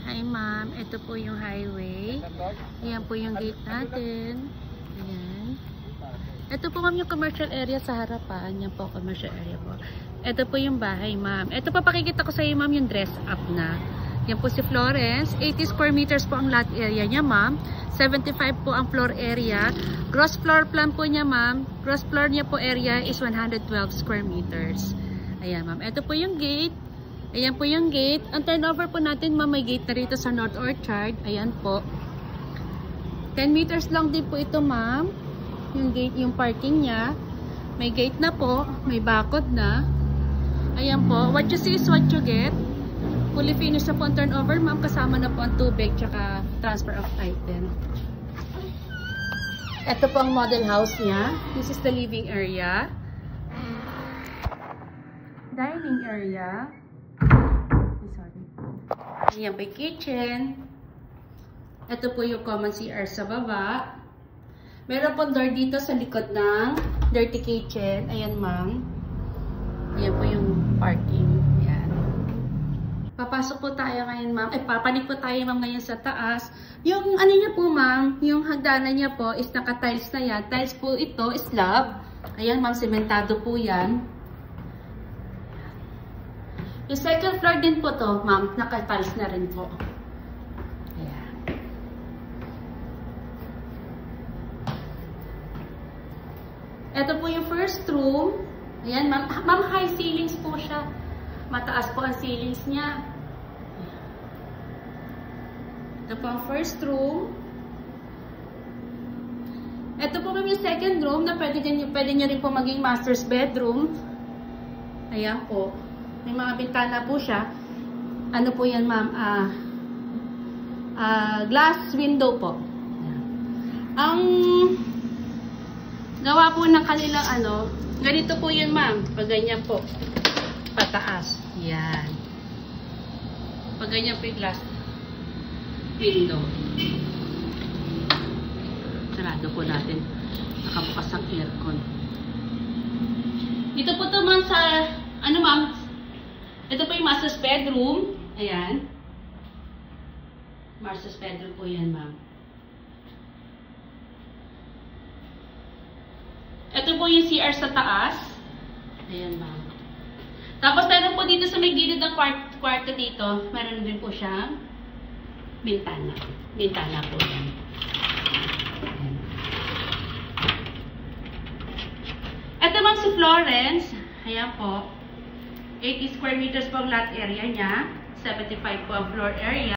Hi ma'am, ito po yung highway. Ayan po yung gate natin. Ayan. Ito po ma'am yung commercial area sa harapan. Yan po commercial area po. Ito po yung bahay ma'am. Ito pa pakikita ko sa iyo ma'am yung dress up na. Yan po si Florence. 80 square meters po ang lot area niya ma'am. 75 po ang floor area. Gross floor plan po niya ma'am. Gross floor niya po area is 112 square meters. Ayan ma'am. Ito po yung gate. Ayan po yung gate. Ang turnover po natin ma'am, may gate na rito sa North Orchard. Ayan po. 10 meters lang din po ito ma'am. Yung gate, yung parking niya. May gate na po. May bakod na. Ayan po. What you see is what you get. Fully finished na po ang turnover ma'am. Kasama na po ang tubig tsaka transfer of item. Ito po ang model house niya. This is the living area. Dining area. Ayan po yung kitchen. Ito po yung common CR sa baba. Meron po door dito sa likod ng dirty kitchen. Ayan ma'am. Ayan po yung parking. Ayan. Papasok po tayo ngayon ma'am. Papanik po tayo ma'am ngayon sa taas. Yung ano niya po ma'am, yung hagdanan niya po is naka-tiles na yan. Tiles po ito, slab. Ayan ma'am, sementado po yan. Yung second floor din po to, ma'am, naka-tiles na rin po. Ayan. Ito po yung first room. Ayan, ma'am. Ma'am, high ceilings po siya. Mataas po ang ceilings niya. Ito po ang first room. Ito po ma'am yung second room na pwede nyo rin po maging master's bedroom. Ayan po. May mga bintana po siya. Ano po yan ma'am? Glass window po. Ang gawa po ng kanilang ano, ganito po yun ma'am. Pag ganyan po. Pataas. Yan. Pag ganyan po yung glass window. Sarado po natin. Nakabukas ang aircon. Dito po to ma'am sa ano ma'am? Ito po yung master's bedroom. Ayan. Master's bedroom po yan, ma'am. Ito po yung CR sa taas. Ayan, ma'am. Tapos meron po dito sa may gilid ng kwarto dito, meron din po siyang bintana. Bintana po yan. Ayan. Ito ma'am si Florence. Ayan po. 80 square meters po ang lot area niya. 75 po ang floor area.